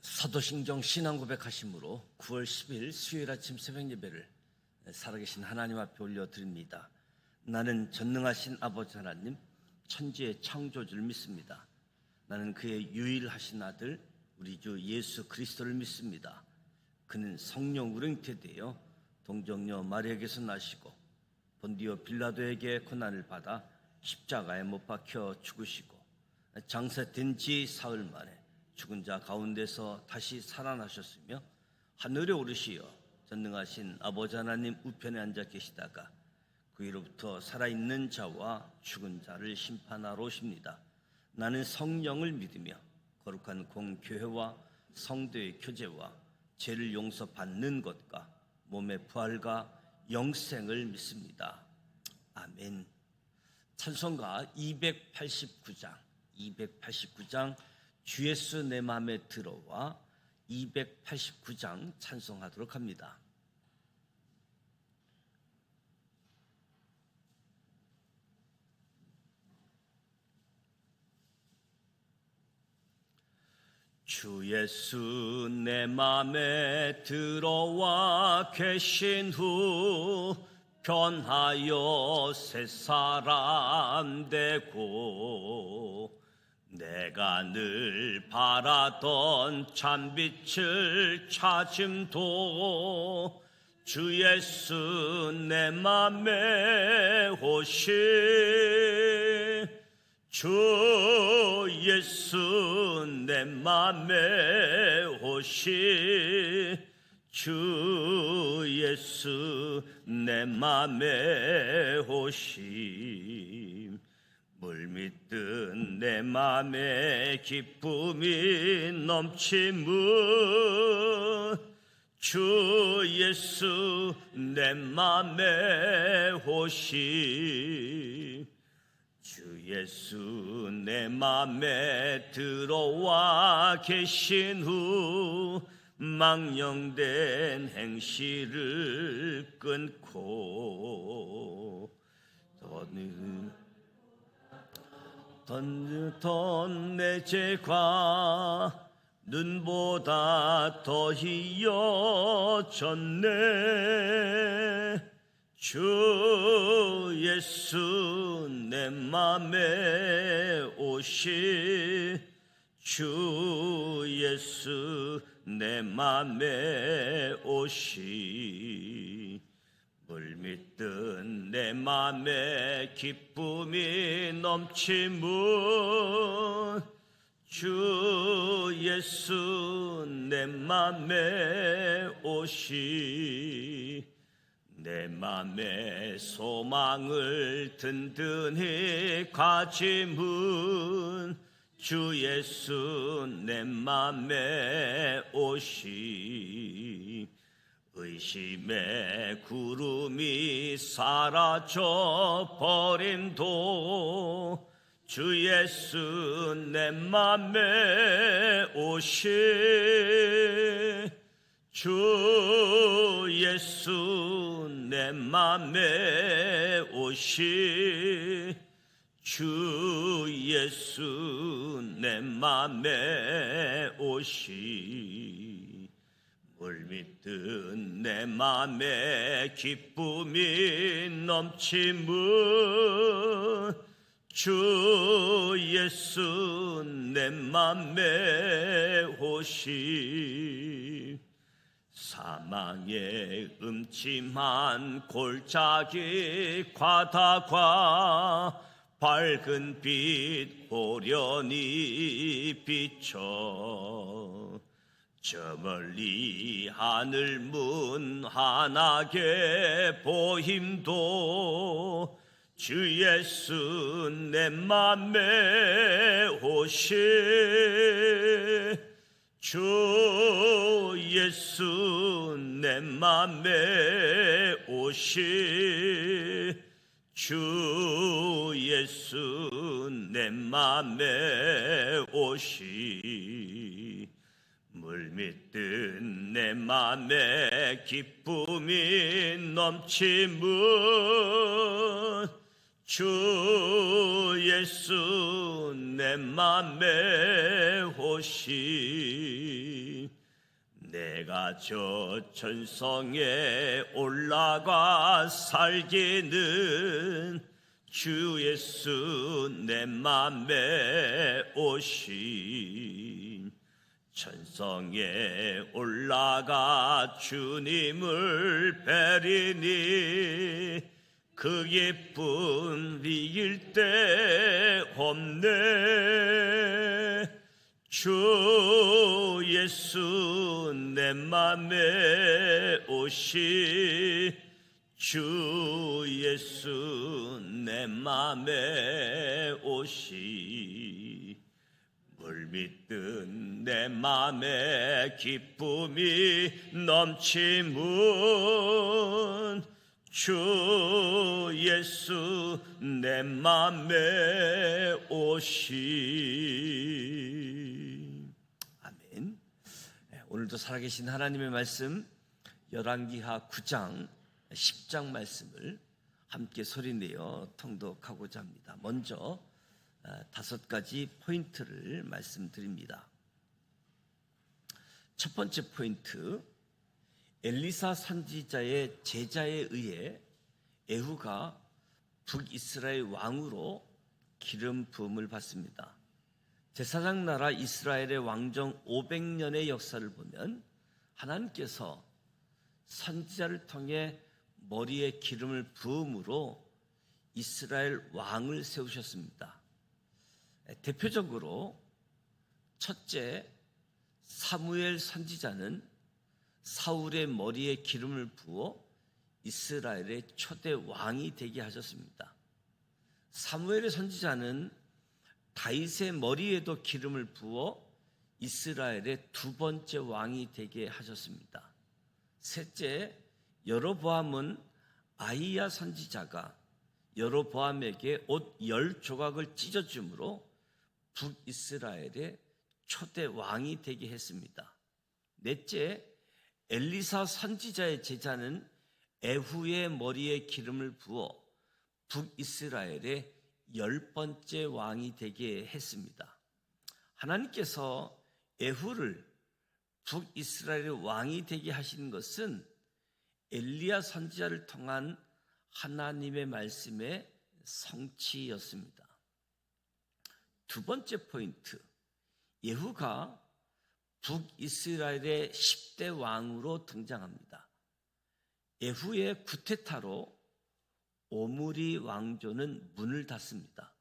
사도신경 신앙고백하심으로 9월 10일 수요일 아침 새벽예배를 살아계신 하나님 앞에 올려드립니다. 나는 전능하신 아버지 하나님, 천지의 창조주를 믿습니다. 나는 그의 유일하신 아들 우리 주 예수 그리스도를 믿습니다. 그는 성령으로 잉태되어 동정녀 마리아에게서 나시고 본디오 빌라도에게 고난을 받아 십자가에 못 박혀 죽으시고 장사된 지 사흘 만에 죽은 자 가운데서 다시 살아나셨으며 하늘에 오르시어 전능하신 아버지 하나님 우편에 앉아 계시다가 그 위로부터 살아있는 자와 죽은 자를 심판하러 오십니다. 나는 성령을 믿으며 거룩한 공교회와 성도의 교제와 죄를 용서받는 것과 몸의 부활과 영생을 믿습니다. 아멘. 찬송가 289장 주 예수 내 맘에 들어와 289장 찬송하도록 합니다. 주 예수 내 맘에 들어와 계신 후 변하여 새 사람 되고 내가 늘 바라던 참빛을 찾음도 주 예수 내 맘에 오시 주 예수 내 맘에 오시 주 예수 내 맘에 오시 물밀듯 내 맘에 기쁨이 넘치문 주 예수 내 맘에 오시 주 예수 내 맘에 들어와 계신 후 망령된 행실을 끊고 던 내 죄가 눈보다 더 희어졌네 주 예수 내 맘에 오시 주 예수 내 맘에 오시 물밀듯 내 맘에 기쁨이 넘치문 주 예수 내 맘에 오시 내 맘에 소망을 든든히 가지문 주 예수 내 맘에 오시 의심의 구름이 사라져 버림도 주 예수 내 맘에 오시 주 예수 내 맘에 오시 주 예수 내 맘에 오시 물밀듯 내 맘에 기쁨이 넘치문 주 예수 내 맘에 오시 사망의 음침한 골짜기 과다과 밝은 빛 호련히 비춰 저 멀리 하늘 문 환하게 보임도 주 예수 내 맘에 오시 주 예수 내 맘에 오시 주 예수 내 맘에 오시 물밀듯 내 맘에 기쁨이 넘치문 주 예수 내 맘에 오시 내가 저 천성에 올라가 살기는 주 예수 내 맘에 오시 천성에 올라가 주님을 뵈리니 그 기쁨 이길 데 없네. 주 예수 내 맘에 오시 주 예수 내 맘에 오시 물밀듯 내 맘에 기쁨이 넘치문 주 예수 내 맘에 오시. 아멘. 오늘도 살아계신 하나님의 말씀 열왕기하 9장 10장 말씀을 함께 소리내어 통독하고자 합니다. 먼저 5가지 포인트를 말씀드립니다. 첫 번째 포인트, 엘리사 선지자의 제자에 의해 에후가 북이스라엘 왕으로 기름 부음을 받습니다. 제사장 나라 이스라엘의 왕정 500년의 역사를 보면 하나님께서 선지자를 통해 머리에 기름을 부음으로 이스라엘 왕을 세우셨습니다. 대표적으로 첫째, 사무엘 선지자는 사울의 머리에 기름을 부어 이스라엘의 초대 왕이 되게 하셨습니다. 사무엘의 선지자는 다윗의 머리에도 기름을 부어 이스라엘의 두 번째 왕이 되게 하셨습니다. 셋째, 여로보암은 아히야 선지자가 여로보암에게 옷 10조각을 찢어줌으로 북이스라엘의 초대 왕이 되게 했습니다. 넷째, 엘리사 선지자의 제자는 에후의 머리에 기름을 부어 북이스라엘의 10번째 왕이 되게 했습니다. 하나님께서 에후를 북이스라엘의 왕이 되게 하신 것은 엘리야 선지자를 통한 하나님의 말씀의 성취였습니다. 두 번째 포인트, 예후가 북이스라엘의 10대 왕으로 등장합니다. 예후의 쿠데타로 오므리 왕조는 문을 닫습니다.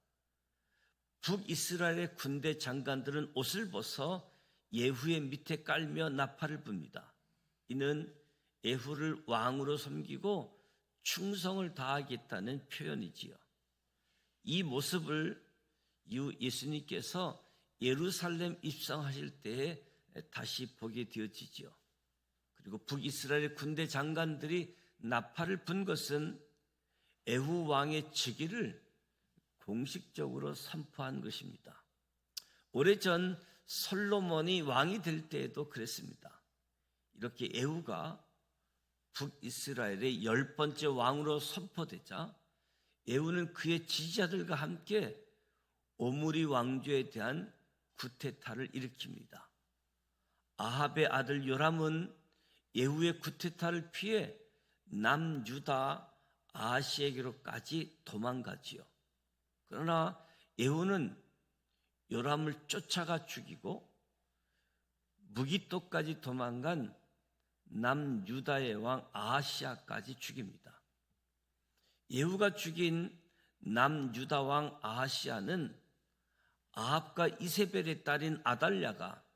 북이스라엘의 군대 장관들은 옷을 벗어 예후의 밑에 깔며 나팔을 붑니다. 이는 예후를 왕으로 섬기고 충성을 다하겠다는 표현이지요. 이 모습을 이후 예수님께서 예루살렘 입성하실 때에 다시 보게 되어지죠. 그리고 북이스라엘 군대 장관들이 나팔을 분 것은 에후 왕의 즉위를 공식적으로 선포한 것입니다. 오래전 솔로몬이 왕이 될 때에도 그랬습니다. 이렇게 에후가 북이스라엘의 10번째 왕으로 선포되자 에후는 그의 지지자들과 함께 오므리 왕조에 대한 쿠데타를 일으킵니다. 아합의 아들 요람은 예후의 쿠데타를 피해 남유다 아하시에게로까지 도망가지요. 그러나 예후는 요람을 쫓아가 죽이고 무기토까지 도망간 남유다의 왕 아하시아까지 죽입니다. 예후가 죽인 남유다 왕 아하시아는 아합과 이세벨의 딸인 아달랴가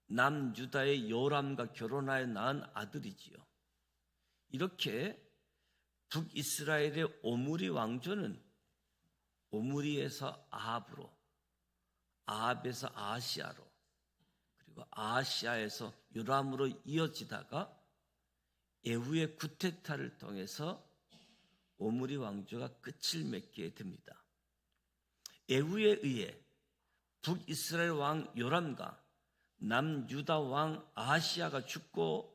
남유다의 요람과 결혼하여 낳은 아들이지요. 이렇게 북이스라엘의 오므리 왕조는 오므리에서 아합으로, 아합에서 아하시아로, 그리고 아하시아에서 요람으로 이어지다가 예후의 쿠데타를 통해서 오므리 왕조가 끝을 맺게 됩니다. 예후에 의해 북이스라엘 왕 요람과 남유다 왕 아하시아가 죽고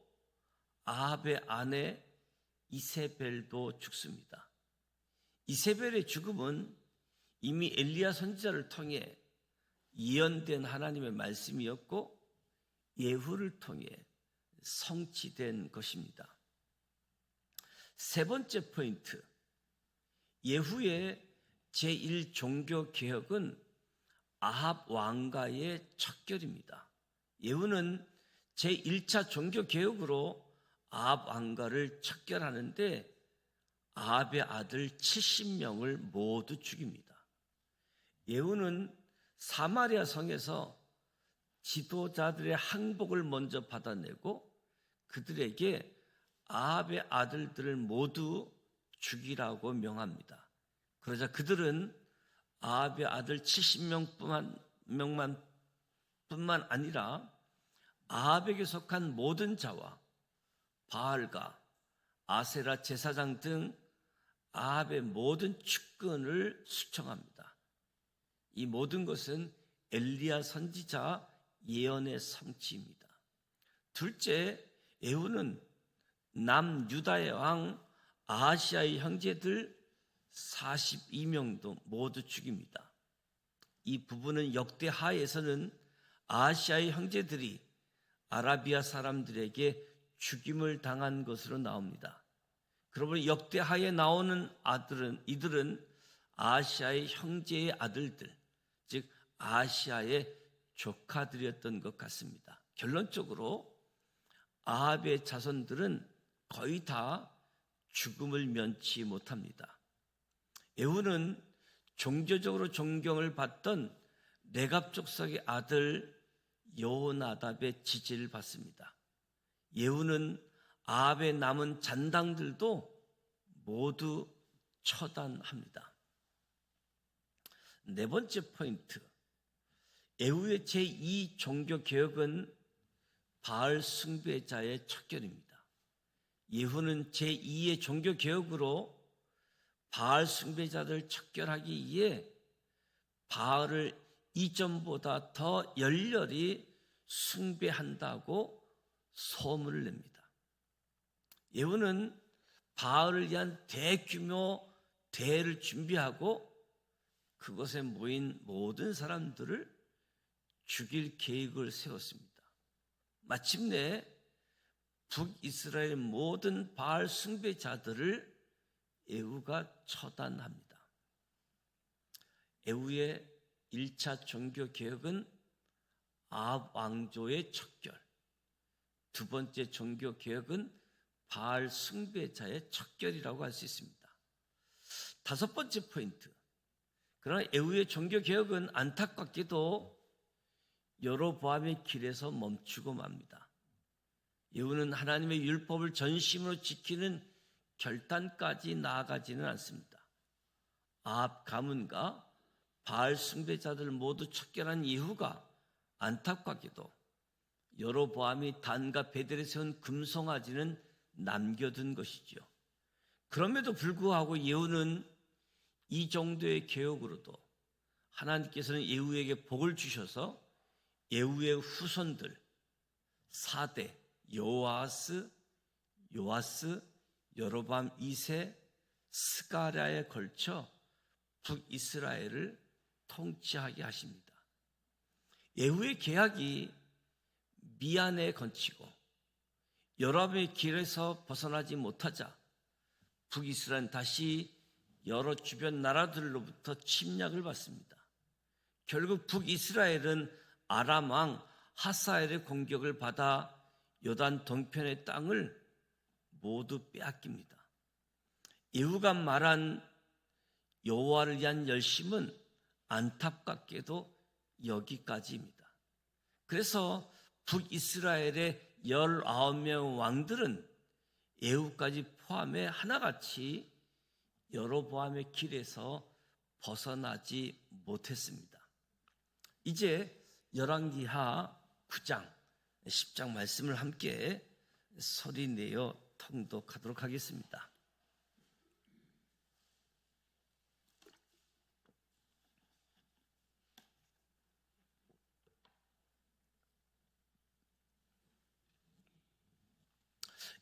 아합의 아내 이세벨도 죽습니다. 이세벨의 죽음은 이미 엘리야 선지자를 통해 예언된 하나님의 말씀이었고 예후를 통해 성취된 것입니다. 세 번째 포인트, 예후의 제1종교개혁은 아합 왕가의 척결입니다. 예후는 제1차 종교개혁으로 아합 왕가를 척결하는데 아합의 아들 70명을 모두 죽입니다. 예후는 사마리아 성에서 지도자들의 항복을 먼저 받아내고 그들에게 아합의 아들들을 모두 죽이라고 명합니다. 그러자 그들은 아합의 아들 70명뿐만 아니라 아합에게 속한 모든 자와 바알과 아세라 제사장 등 아합의 모든 측근을 수청합니다. 이 모든 것은 엘리야 선지자 예언의 성취입니다. 둘째, 예후는 남유다의 왕 아하시아의 형제들 42명도 모두 죽입니다. 이 부분은 역대하에서는 아하시아의 형제들이 아라비아 사람들에게 죽임을 당한 것으로 나옵니다. 그러므로 역대하에 나오는 이들은 아하시아의 형제의 아들들, 즉 아하시아의 조카들이었던 것 같습니다. 결론적으로 아합의 자손들은 거의 다 죽음을 면치 못합니다. 예후는 종교적으로 존경을 받던 레갑 족속의 아들 여호나답의 지지를 받습니다. 예후는 아합의 남은 잔당들도 모두 처단합니다. 네 번째 포인트, 예후의 제2 종교개혁은 바알 숭배자의 척결입니다. 예후는 제2의 종교개혁으로 바알 숭배자들을 척결하기 위해 바알을 이전보다 더 열렬히 숭배한다고 소문을 냅니다. 예후는 바알을 위한 대규모 대회를 준비하고 그것에 모인 모든 사람들을 죽일 계획을 세웠습니다. 마침내 북이스라엘 모든 바알 숭배자들을 예후가 처단합니다. 예후의 1차 종교개혁은 아합 왕조의 척결, 두 번째 종교개혁은 바알 숭배자의 척결이라고 할 수 있습니다. 다섯 번째 포인트, 그러나 예후의 종교개혁은 안타깝게도 여로보암의 길에서 멈추고 맙니다. 예후는 하나님의 율법을 전심으로 지키는 결단까지 나아가지는 않습니다. 아합 가문과 바알 숭배자들을 모두 척결한 예후가 안타깝게도 여로보암이 단과 베델에 세운 금송아지는 남겨둔 것이지요. 그럼에도 불구하고 예후는 이 정도의 개혁으로도 하나님께서는 예후에게 복을 주셔서 예후의 후손들 4대 요아스, 여로보암 2세, 스가랴에 걸쳐 북이스라엘을 통치하게 하십니다. 예후의 계약이 미안에 건치고 여로보암의 길에서 벗어나지 못하자 북이스라엘은 다시 여러 주변 나라들로부터 침략을 받습니다. 결국 북이스라엘은 아람 왕 하사엘의 공격을 받아 요단 동편의 땅을 모두 빼앗깁니다. 예후가 말한 여호와를 위한 열심은 안타깝게도 여기까지입니다. 그래서 북이스라엘의 19명 왕들은 예후까지 포함해 하나같이 여로보암의 길에서 벗어나지 못했습니다. 이제 열왕기하 9장, 10장 말씀을 함께 소리내어 통독하도록 하겠습니다.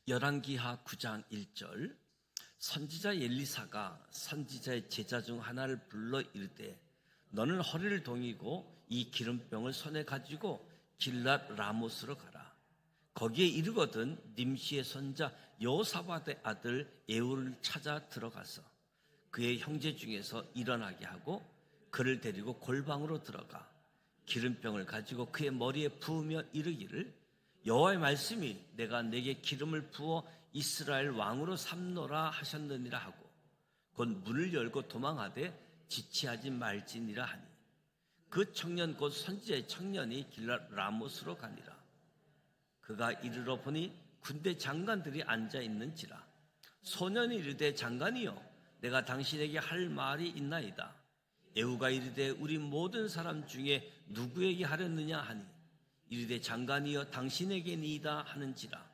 열왕기하 9장 1절, 선지자 엘리사가 선지자의 제자 중 하나를 불러 이르되 너는 허리를 동이고 이 기름병을 손에 가지고 길랏 라모스로 가라. 거기에 이르거든 님시의 손자 여호사밧의 아들 에후를 찾아 들어가서 그의 형제 중에서 일어나게 하고 그를 데리고 골방으로 들어가 기름병을 가지고 그의 머리에 부으며 이르기를 여호와의 말씀이 내가 내게 기름을 부어 이스라엘 왕으로 삼노라 하셨느니라 하고 곧 문을 열고 도망하되 지체하지 말지니라 하니 그 청년 곧 선지자의 청년이 길랏 라모스로 가니라. 그가 이르러 보니 군대 장관들이 앉아 있는지라. 소년이 이르되 장관이여 내가 당신에게 할 말이 있나이다. 에후가 이르되 우리 모든 사람 중에 누구에게 하렸느냐 하니 이르되 장관이여 당신에게니이다 하는지라.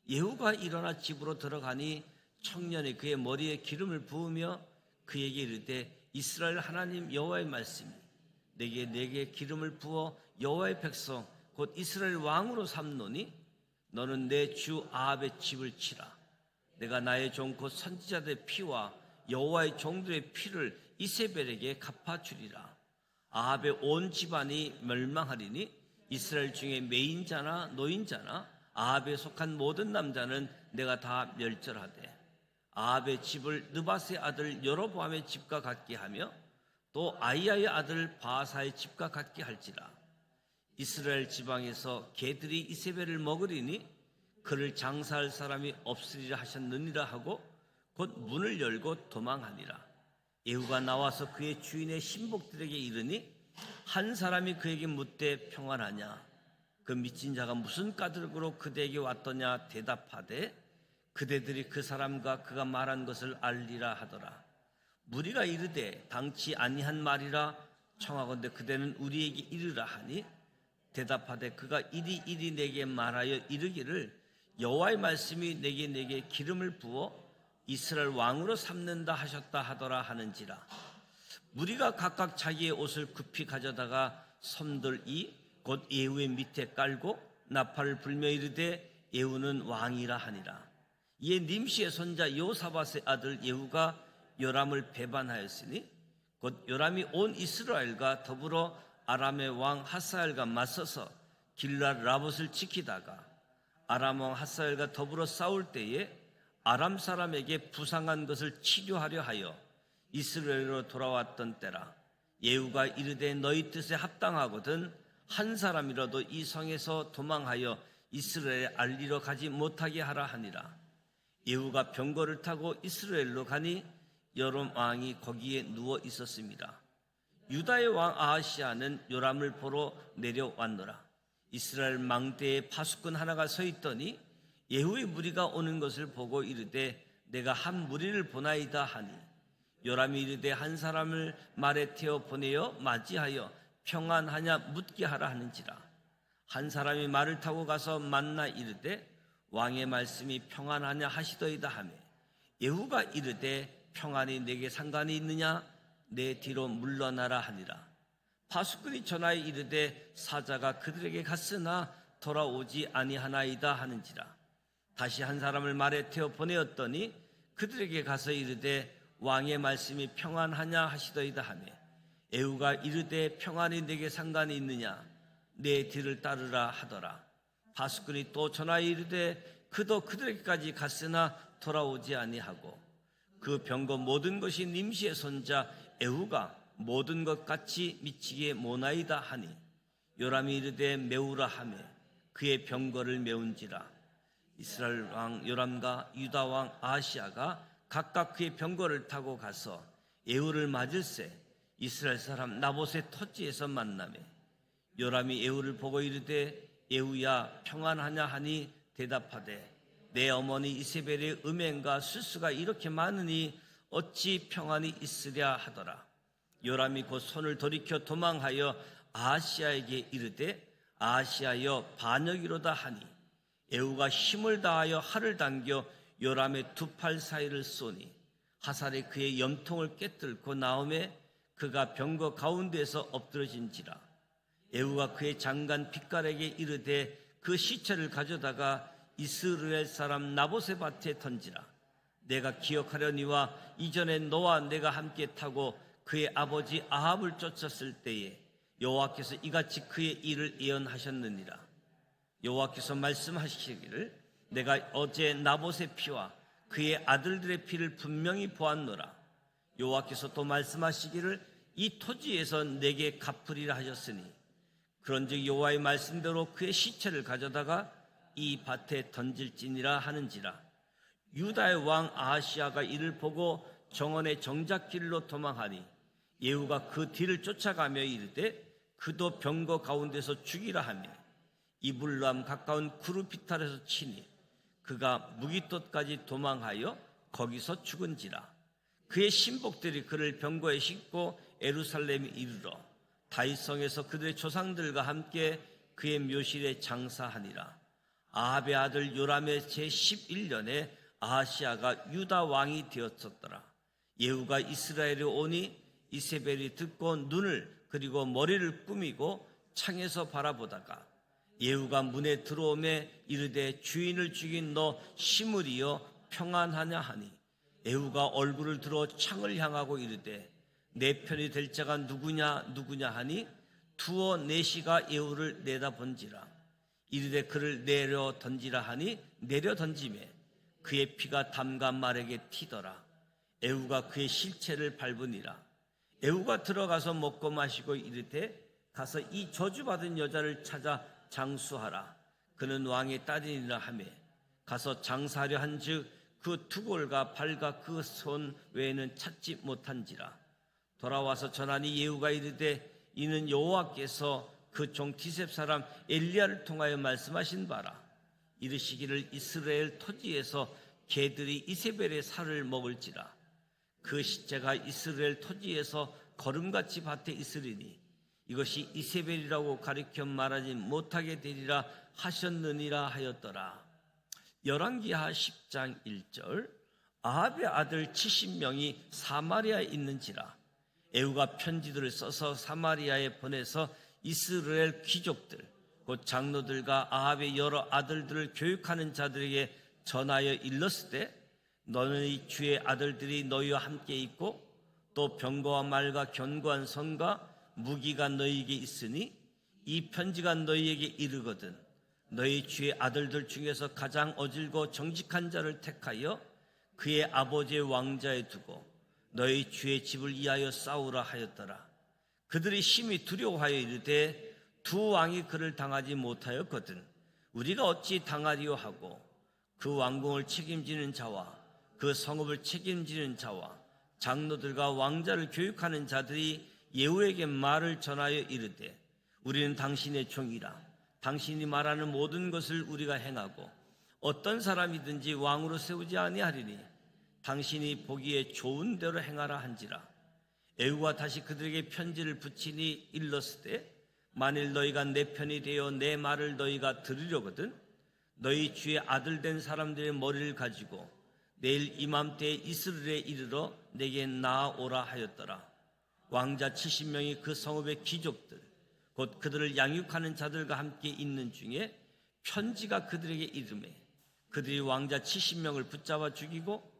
예후가 일어나 집으로 들어가니 청년이 그의 머리에 기름을 부으며 그에게 이르되 이스라엘 하나님 여호와의 말씀이 내게 기름을 부어 여호와의 백성 곧 이스라엘 왕으로 삼노니 너는 내 주 아합의 집을 치라. 내가 나의 종 곧 선지자들의 피와 여호와의 종들의 피를 이세벨에게 갚아주리라. 아합의 온 집안이 멸망하리니 이스라엘 중에 매인자나 노인자나 아합에 속한 모든 남자는 내가 다 멸절하되 아합의 집을 느밧의 아들 여로보암의 집과 같게 하며 또 아이야의 아들 바하사의 집과 같게 할지라. 이스라엘 지방에서 개들이 이세벨을 먹으리니 그를 장사할 사람이 없으리라 하셨느니라 하고 곧 문을 열고 도망하니라. 예후가 나와서 그의 주인의 신복들에게 이르니 한 사람이 그에게 묻되 평안하냐. 그 미친 자가 무슨 까닭으로 그대에게 왔더냐 대답하되 그대들이 그 사람과 그가 말한 것을 알리라 하더라. 무리가 이르되 당치 아니한 말이라 청하건대 그대는 우리에게 이르라 하니 대답하되 그가 이리 내게 말하여 이르기를 여호와의 말씀이 내게 기름을 부어 이스라엘 왕으로 삼는다 하셨다 하더라 하는지라. 무리가 각각 자기의 옷을 급히 가져다가 섬돌이 곧 예후의 밑에 깔고 나팔을 불며 이르되 예후는 왕이라 하니라. 이에 님시의 손자 여호사밧의 아들 예후가 요람을 배반하였으니 곧 요람이 온 이스라엘과 더불어 아람의 왕 하사엘과 맞서서 길랏 라봇을 지키다가 아람 왕 하사엘과 더불어 싸울 때에 아람 사람에게 부상한 것을 치료하려 하여 이스라엘로 돌아왔던 때라. 예후가 이르되 너희 뜻에 합당하거든 한 사람이라도 이 성에서 도망하여 이스라엘에 알리러 가지 못하게 하라 하니라. 예후가 병거를 타고 이스라엘로 가니 여롬 왕이 거기에 누워 있었습니다. 유다의 왕 아하시아는 요람을 보러 내려왔노라. 이스라엘 망대에 파수꾼 하나가 서 있더니 예후의 무리가 오는 것을 보고 이르되 내가 한 무리를 보나이다 하니 요람이 이르되 한 사람을 말에 태워 보내어 맞이하여 평안하냐 묻게 하라 하는지라. 한 사람이 말을 타고 가서 만나 이르되 왕의 말씀이 평안하냐 하시더이다 하며 예후가 이르되 평안이 내게 상관이 있느냐 내 뒤로 물러나라 하니라. 파수꾼이 전하여 이르되 사자가 그들에게 갔으나 돌아오지 아니하나이다 하는지라. 다시 한 사람을 말에 태워 보내었더니 그들에게 가서 이르되 왕의 말씀이 평안하냐 하시더이다 하며 예후가 이르되 평안이 내게 상관이 있느냐 내 뒤를 따르라 하더라. 파수꾼이 또 전하여 이르되 그도 그들에게까지 갔으나 돌아오지 아니하고 그 병거 모든 것이 님시의 손자 예후가 모든 것 같이 미치게 모나이다 하니 요람이 이르되 메우라 하며 그의 병거를 메운지라. 이스라엘 왕 요람과 유다 왕 아하시아가 각각 그의 병거를 타고 가서 예후를 맞을새 이스라엘 사람 나봇의 토지에서 만나매 요람이 예후를 보고 이르되 예후야 평안하냐 하니 대답하되 내 어머니 이세벨의 음행과 술수가 이렇게 많으니 어찌 평안이 있으랴 하더라. 요람이 곧 손을 돌이켜 도망하여 아하시아에게 이르되 아하시아여 반역이로다 하니 예후가 힘을 다하여 활을 당겨 요람의 두 팔 사이를 쏘니 화살이 그의 염통을 깨뚫고 나오매 그가 병거 가운데에서 엎드러진지라. 예후가 그의 장관 빗갈에게 이르되 그 시체를 가져다가 이스라엘 사람 나봇의 밭에 던지라. 내가 기억하려니와 이전에 너와 내가 함께 타고 그의 아버지 아합을 쫓았을 때에 여호와께서 이같이 그의 일을 예언하셨느니라. 여호와께서 말씀하시기를 내가 어제 나봇의 피와 그의 아들들의 피를 분명히 보았노라. 여호와께서 또 말씀하시기를 이 토지에서 내게 갚으리라 하셨으니 그런즉 여호와의 말씀대로 그의 시체를 가져다가 이 밭에 던질지니라 하는지라. 유다의 왕 아하시아가 이를 보고 정원의 정작길로 도망하니 예후가 그 뒤를 쫓아가며 이르되 그도 병거 가운데서 죽이라 하며 이블람 가까운 구르피탈에서 치니 그가 무기토까지 도망하여 거기서 죽은지라. 그의 신복들이 그를 병거에 싣고 예루살렘에 이르러 다윗성에서 그들의 조상들과 함께 그의 묘실에 장사하니라. 아합의 아들 요람의 제11년에 아하시아가 유다 왕이 되었었더라. 예후가 이스라엘에 오니 이세벨이 듣고 눈을 그리고 머리를 꾸미고 창에서 바라보다가 예후가 문에 들어오매 이르되 주인을 죽인 너 시므리여 평안하냐 하니 예후가 얼굴을 들어 창을 향하고 이르되 내 편이 될 자가 누구냐 하니 두어 내시가 예후를 내다본지라. 이르되 그를 내려 던지라 하니 내려 던지매 그의 피가 담과 말에게 튀더라. 예후가 그의 실체를 밟으니라. 예후가 들어가서 먹고 마시고 이르되 가서 이 저주받은 여자를 찾아 장수하라. 그는 왕의 딸이니라 하매 가서 장사하려 한즉 그 두골과 발과 그 손 외에는 찾지 못한지라. 돌아와서 전하니 예후가 이르되 이는 여호와께서 그 종 디셉 사람 엘리야를 통하여 말씀하신 바라. 이르시기를 이스라엘 토지에서 개들이 이세벨의 살을 먹을지라. 그 시체가 이스라엘 토지에서 거름같이 밭에 있으리니 이것이 이세벨이라고 가리켜 말하지 못하게 되리라 하셨느니라 하였더라. 열왕기하 10장 1절. 아합의 아들 70명이 사마리아에 있는지라. 예후가 편지들을 써서 사마리아에 보내서 이스라엘 귀족들 곧 장로들과 아합의 여러 아들들을 교육하는 자들에게 전하여 일렀으되 너는 이 주의 아들들이 너희와 함께 있고 또 병거와 말과 견고한 선과 무기가 너희에게 있으니 이 편지가 너희에게 이르거든 너희 주의 아들들 중에서 가장 어질고 정직한 자를 택하여 그의 아버지의 왕자에 두고 너희 주의 집을 위하여 싸우라 하였더라. 그들이 심히 두려워하여 이르되 두 왕이 그를 당하지 못하였거든 우리가 어찌 당하리요 하고 그 왕궁을 책임지는 자와 그 성읍을 책임지는 자와 장로들과 왕자를 교육하는 자들이 예후에게 말을 전하여 이르되 우리는 당신의 종이라. 당신이 말하는 모든 것을 우리가 행하고 어떤 사람이든지 왕으로 세우지 아니하리니 당신이 보기에 좋은 대로 행하라 한지라. 예후가 다시 그들에게 편지를 붙이니 일렀으되 만일 너희가 내 편이 되어 내 말을 너희가 들으려거든 너희 주의 아들 된 사람들의 머리를 가지고 내일 이맘때에 이스라엘에 이르러 내게 나아오라 하였더라. 왕자 70명이 그 성읍의 귀족들 곧 그들을 양육하는 자들과 함께 있는 중에 편지가 그들에게 이르매 그들이 왕자 70명을 붙잡아 죽이고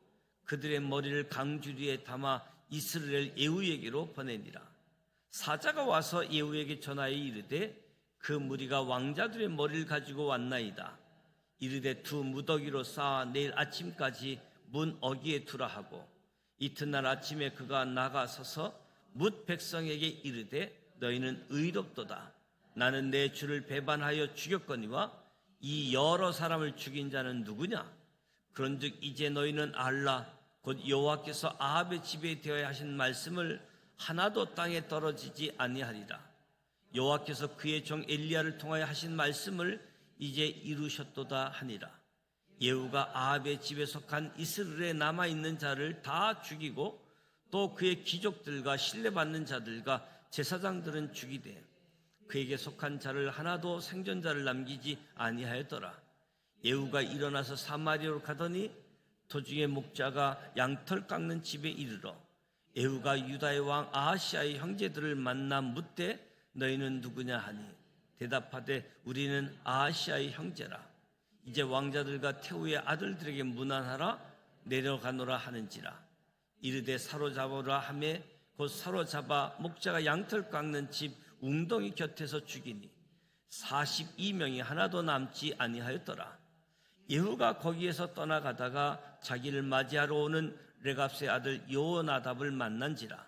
그들의 머리를 강주리에 담아 이스라엘 예후에게로 보내니라. 사자가 와서 예후에게 전하여 이르되 그 무리가 왕자들의 머리를 가지고 왔나이다. 이르되 두 무더기로 쌓아 내일 아침까지 문 어귀에 두라 하고 이튿날 아침에 그가 나가서서 뭇 백성에게 이르되 너희는 의롭도다. 나는 내 주를 배반하여 죽였거니와 이 여러 사람을 죽인 자는 누구냐? 그런즉 이제 너희는 알라. 곧 여호와께서 아합의 집에 대하여 하신 말씀을 하나도 땅에 떨어지지 아니하리라. 여호와께서 그의 종 엘리야를 통하여 하신 말씀을 이제 이루셨도다 하니라. 예후가 아합의 집에 속한 이스라엘에 남아있는 자를 다 죽이고 또 그의 귀족들과 신뢰받는 자들과 제사장들은 죽이되 그에게 속한 자를 하나도 생존자를 남기지 아니하였더라. 예후가 일어나서 사마리아로 가더니 도중에 목자가 양털 깎는 집에 이르러 예후가 유다의 왕 아하시아의 형제들을 만나 묻되 너희는 누구냐 하니 대답하되 우리는 아하시아의 형제라. 이제 왕자들과 태후의 아들들에게 문안하라. 내려가노라 하는지라. 이르되 사로잡으라 하매 곧 사로잡아 목자가 양털 깎는 집 웅덩이 곁에서 죽이니 42명이 하나도 남지 아니하였더라. 예후가 거기에서 떠나가다가 자기를 맞이하러 오는 레갑의 아들 요나답을 만난지라.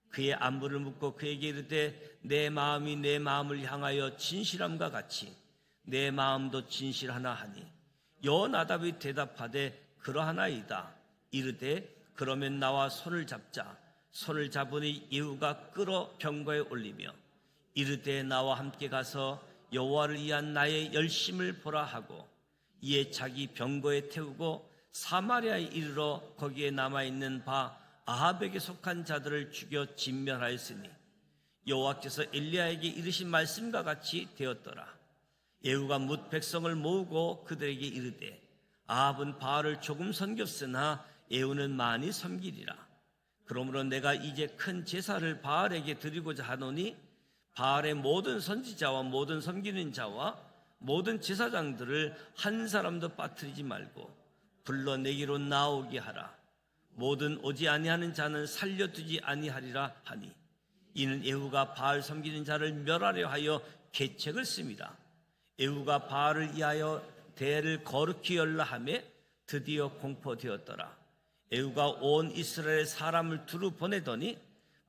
그의 안부를 묻고 그에게 이르되 내 마음이 내 마음을 향하여 진실함과 같이 내 마음도 진실하나 하니 요나답이 대답하되 그러하나이다. 이르되 그러면 나와 손을 잡자. 손을 잡으니 예후가 끌어 병거에 올리며 이르되 나와 함께 가서 여호와를 위한 나의 열심을 보라 하고 이에 자기 병거에 태우고 사마리아에 이르러 거기에 남아있는 바 아합에게 속한 자들을 죽여 진멸하였으니 여호와께서 엘리야에게 이르신 말씀과 같이 되었더라. 예후가 뭇 백성을 모으고 그들에게 이르되 아합은 바알을 조금 섬겼으나 예후는 많이 섬기리라. 그러므로 내가 이제 큰 제사를 바알에게 드리고자 하노니 바알의 모든 선지자와 모든 섬기는 자와 모든 제사장들을 한 사람도 빠뜨리지 말고 불러내기로 나오게 하라. 모든 오지 아니하는 자는 살려두지 아니하리라 하니 이는 예후가 바알 섬기는 자를 멸하려 하여 계책을 씁니다. 예후가 바알을 위하여 대를 거룩히 열라 하매 드디어 공포되었더라. 예후가 온 이스라엘 사람을 두루 보내더니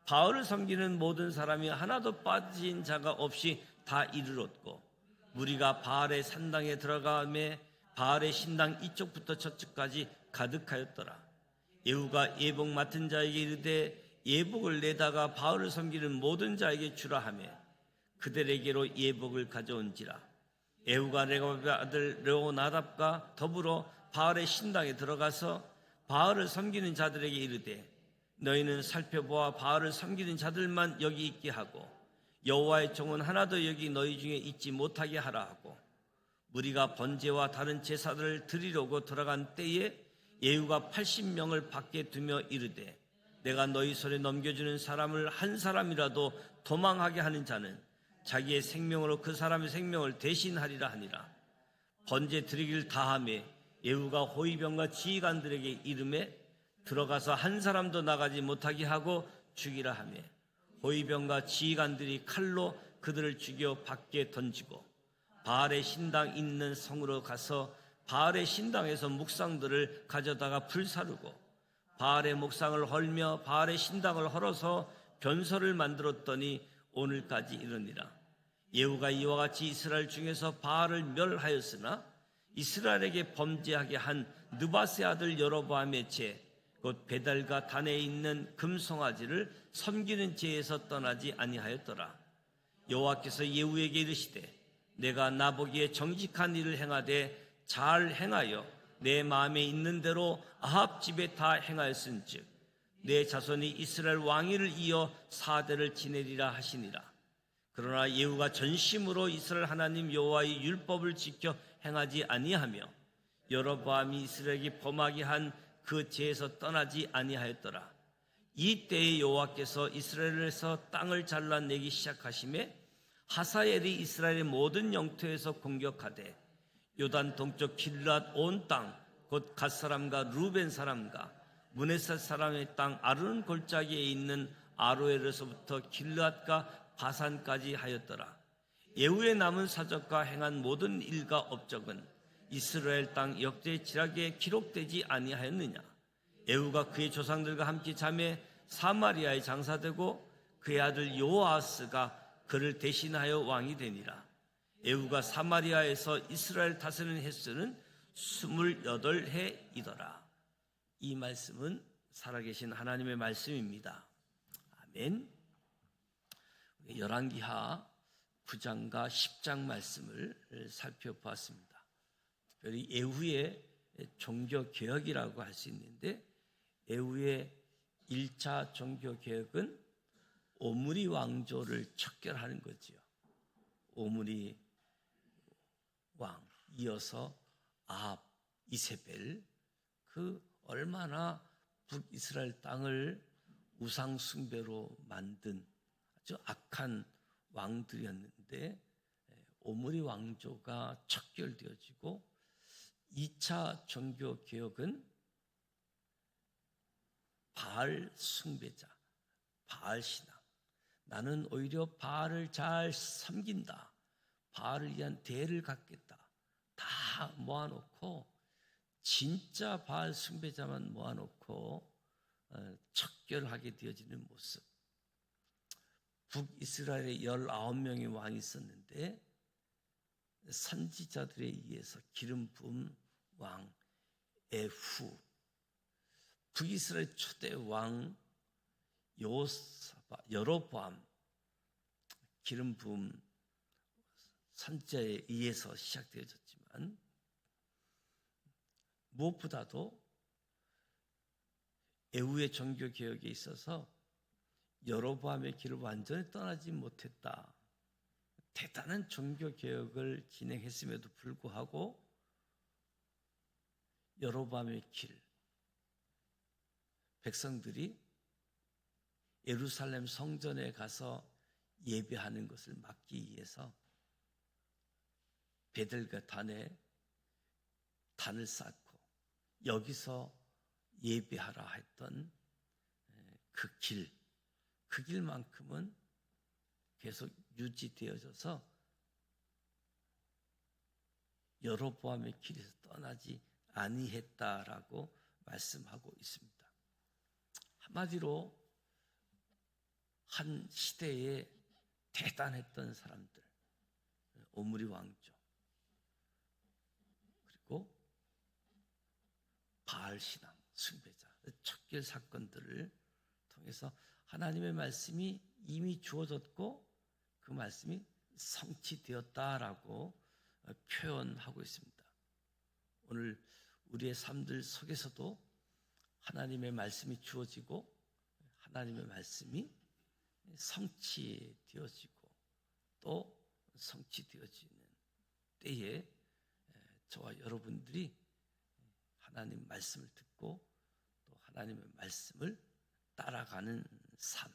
바알을 섬기는 모든 사람이 하나도 빠진 자가 없이 다 이르렀고 무리가 바알의 산당에 들어가매 바알의 신당 이쪽부터 저쪽까지 가득하였더라. 예후가 예복 맡은 자에게 이르되 예복을 내다가 바알을 섬기는 모든 자에게 주라 하매 그들에게로 예복을 가져온지라. 예후가 레갑의 아들 르호나답과 더불어 바알의 신당에 들어가서 바알을 섬기는 자들에게 이르되 너희는 살펴보아 바알을 섬기는 자들만 여기 있게 하고 여호와의 종은 하나도 여기 너희 중에 있지 못하게 하라 하고 무리가 번제와 다른 제사들을 드리려고 들어간 때에 예후가 80명을 밖에 두며 이르되 내가 너희 손에 넘겨주는 사람을 한 사람이라도 도망하게 하는 자는 자기의 생명으로 그 사람의 생명을 대신하리라 하니라. 번제 드리기를 다하매 예후가 호위병과 지휘관들에게 이르매 들어가서 한 사람도 나가지 못하게 하고 죽이라 하매 호위병과 지휘관들이 칼로 그들을 죽여 밖에 던지고 바알의 신당 있는 성으로 가서 바알의 신당에서 묵상들을 가져다가 불사르고 바알의 묵상을 헐며 바알의 신당을 헐어서 변소를 만들었더니 오늘까지 이르니라. 예후가 이와 같이 이스라엘 중에서 바알을 멸하였으나 이스라엘에게 범죄하게 한 느바세 아들 여로보암의 죄 곧 베달과 단에 있는 금송아지를 섬기는 죄에서 떠나지 아니하였더라. 여호와께서 예후에게 이르시되 내가 나보기에 정직한 일을 행하되 잘 행하여 내 마음에 있는 대로 아합 집에 다 행하였은즉 내 자손이 이스라엘 왕위를 이어 4대를 지내리라 하시니라. 그러나 예후가 전심으로 이스라엘 하나님 여호와의 율법을 지켜 행하지 아니하며 여로보암이 이스라엘에게 범하게 한 그 죄에서 떠나지 아니하였더라. 이때에 여호와께서 이스라엘에서 땅을 잘라내기 시작하심에 하사엘이 이스라엘의 모든 영토에서 공격하되 요단 동쪽 길앗 온 땅 곧 갓 사람과 루벤 사람과 므네셋 사람의 땅 아르논 골짜기에 있는 아로엘에서부터 길앗과 바산까지 하였더라. 예후의 남은 사적과 행한 모든 일과 업적은 이스라엘 땅 역대 지략에 기록되지 아니하였느냐. 예후가 그의 조상들과 함께 잠에 사마리아에 장사되고 그의 아들 요아스가 그를 대신하여 왕이 되니라. 예후가 사마리아에서 이스라엘 다스리는 횟수는 28해이더라. 이 말씀은 살아계신 하나님의 말씀입니다. 아멘. 열왕기하 9장과 10장 말씀을 살펴보았습니다. 특별히 예후의 종교개혁이라고 할 수 있는데 예후의 1차 종교개혁은 오므리 왕조를 척결하는 거지요. 오므리 왕, 이어서 아합, 이세벨, 그 얼마나 북이스라엘 땅을 우상 숭배로 만든 아주 악한 왕들이었는데 오므리 왕조가 척결되어지고 2차 종교개혁은 바알 숭배자, 바알 신앙. 나는 오히려 바알을 잘 섬긴다. 바알을 위한 대를 갖겠다. 다 모아놓고 진짜 바알 숭배자만 모아놓고 척결하게 되어지는 모습. 북이스라엘에 19명의 왕이 있었는데 선지자들에 의해서 기름 부은 왕 에후, 북이스라엘 초대 왕 여로보암, 기름 부음 선지자에 의해서 시작되어졌지만 무엇보다도 에후의 종교 개혁에 있어서 여로보암의 길을 완전히 떠나지 못했다. 대단한 종교 개혁을 진행했음에도 불구하고 여로보암의 길, 백성들이 예루살렘 성전에 가서 예배하는 것을 막기 위해서 베들과 단에 단을 쌓고 여기서 예배하라 했던 그 길만큼은 계속 유지되어져서 여로보암의 길에서 떠나지 아니했다라고 말씀하고 있습니다. 한마디로 한 시대에 대단했던 사람들, 오므리 왕조, 그리고 바알 신앙, 숭배자, 척결 사건들을 통해서 하나님의 말씀이 이미 주어졌고 그 말씀이 성취되었다라고 표현하고 있습니다. 오늘 우리의 삶들 속에서도 하나님의 말씀이 주어지고 하나님의 말씀이 성취되어지고 또 성취되어지는 때에 저와 여러분들이 하나님 말씀을 듣고 또 하나님의 말씀을 따라가는 삶,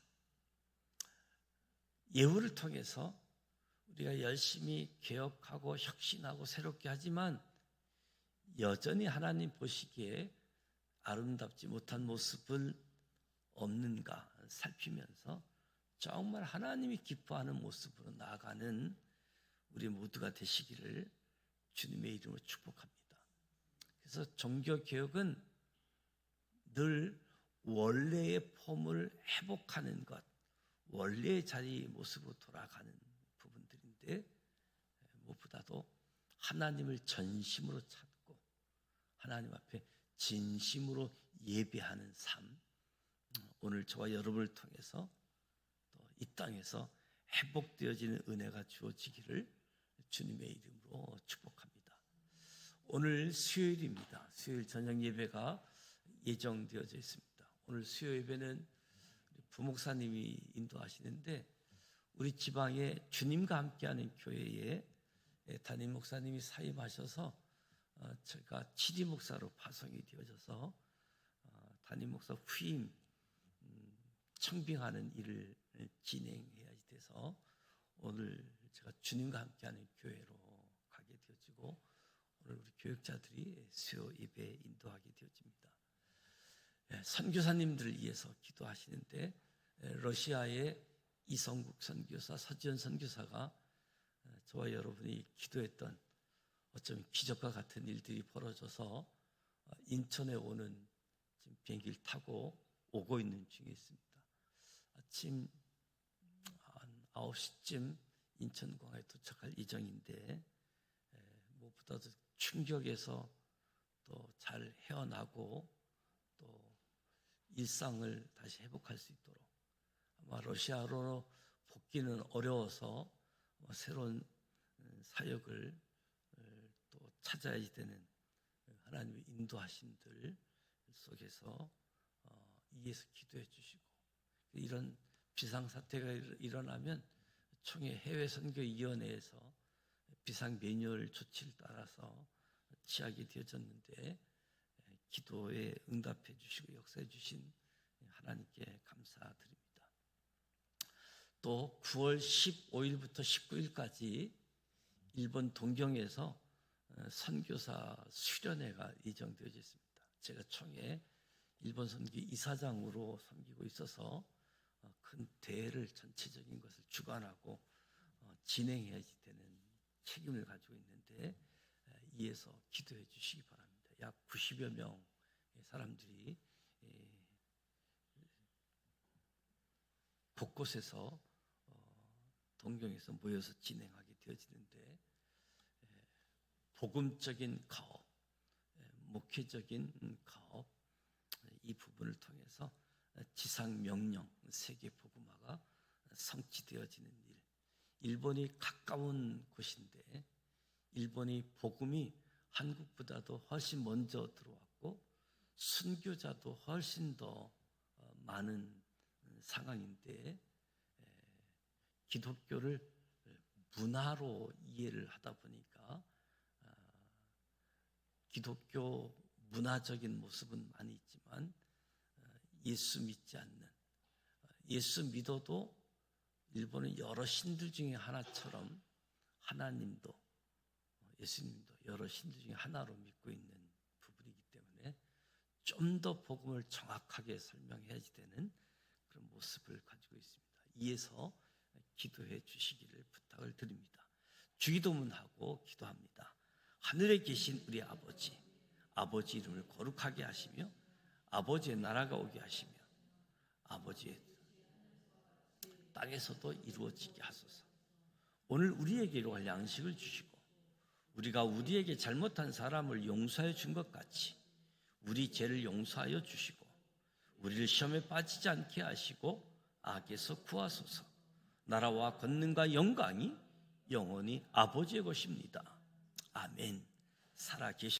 예후를 통해서 우리가 열심히 개혁하고 혁신하고 새롭게 하지만 여전히 하나님 보시기에 아름답지 못한 모습을 없는가 살피면서 정말 하나님이 기뻐하는 모습으로 나아가는 우리 모두가 되시기를 주님의 이름으로 축복합니다. 그래서 종교개혁은 늘 원래의 폼을 회복하는 것, 원래의 자리 모습으로 돌아가는 부분들인데 무엇보다도 하나님을 전심으로 찾고 하나님 앞에 진심으로 예배하는 삶, 오늘 저와 여러분을 통해서 또 이 땅에서 회복되어지는 은혜가 주어지기를 주님의 이름으로 축복합니다. 오늘 수요일입니다. 수요일 저녁 예배가 예정되어져 있습니다. 오늘 수요 예배는 부목사님이 인도하시는데 우리 지방에 주님과 함께하는 교회에 담임 목사님이 사임하셔서 제가 치리 목사로 파송이 되어져서 담임 목사 후임 청빙하는 일을 진행해야 돼서 오늘 제가 주님과 함께하는 교회로 가게 되어지고 오늘 우리 교육자들이 수요 예배에 인도하게 되어집니다. 선교사님들을 위해서 기도하시는데 러시아의 이성국 선교사, 서지연 선교사가 저와 여러분이 기도했던 어쩌면 기적과 같은 일들이 벌어져서 인천에 오는 지금 비행기를 타고 오고 있는 중에 있습니다. 아침 한 9시쯤 인천공항에 도착할 예정인데 무엇보다도 충격에서 또 잘 헤어나고 또 일상을 다시 회복할 수 있도록 아마 러시아로 복귀는 어려워서 새로운 사역을 또 찾아야 되는 하나님의 인도하심들 속에서 이에서 기도해 주시고 이런 비상사태가 일어나면 총회 해외선교위원회에서 비상 매뉴얼 조치를 따라서 취하게 되어졌는데 기도에 응답해 주시고 역사해 주신 하나님께 감사드립니다. 또 9월 15일부터 19일까지 일본 동경에서 선교사 수련회가 예정되어져 있습니다. 제가 총회 일본 선교 이사장으로 섬기고 있어서 큰 대회를 전체적인 것을 주관하고 진행해야 되는 책임을 가지고 있는데 이에서 기도해 주시기 바랍니다. 약 90여 명의 사람들이 곳곳에서 동경에서 모여서 진행하게 되어지는데 복음적인 가업, 목회적인 가업, 이 부분을 통해서 지상 명령, 세계 복음화가 성취되어지는 일. 일본이 가까운 곳인데 일본이 복음이 한국보다도 훨씬 먼저 들어왔고 순교자도 훨씬 더 많은 상황인데 기독교를 문화로 이해를 하다 보니까 기독교 문화적인 모습은 많이 있지만 예수 믿지 않는, 예수 믿어도 일본은 여러 신들 중에 하나처럼 하나님도 예수님도 여러 신들 중에 하나로 믿고 있는 부분이기 때문에 좀 더 복음을 정확하게 설명해야 되는 그런 모습을 가지고 있습니다. 이에서 기도해 주시기를 부탁을 드립니다. 주기도문하고 기도합니다. 하늘에 계신 우리 아버지, 아버지 이름을 거룩하게 하시며 아버지의 나라가 오게 하시며 아버지의 땅에서도 이루어지게 하소서. 오늘 우리에게 일용할 양식을 주시고 우리가 우리에게 잘못한 사람을 용서해 준 것 같이 우리 죄를 용서하여 주시고 우리를 시험에 빠지지 않게 하시고 악에서 구하소서. 나라와 권능과 영광이 영원히 아버지의 것입니다. 아멘. 살아계시